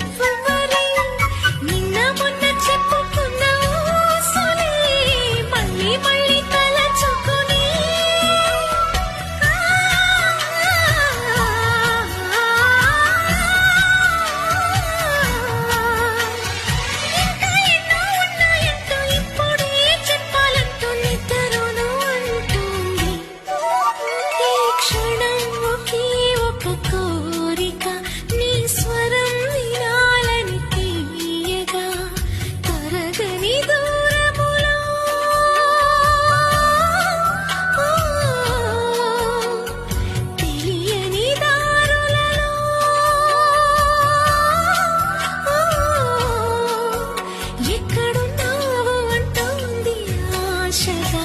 చెప్పవరి నిన్న మొన్న చెప్పుకున్న ఊసులే మళ్ళీ మళ్ళీ తలచుకుని ఇంకా ఎన్నో ఉన్నాయంటూ ఇప్పుడే చెప్పాలంటూ నిద్రను అంటుంది. ఈ క్షణం ఒకే ఒక కోరిక నీ స్వరం వినాలని తీయగా తరగని దూరములో తెలియని దారులలో ఎక్కడున్నావు అంటోంది ఆశగా.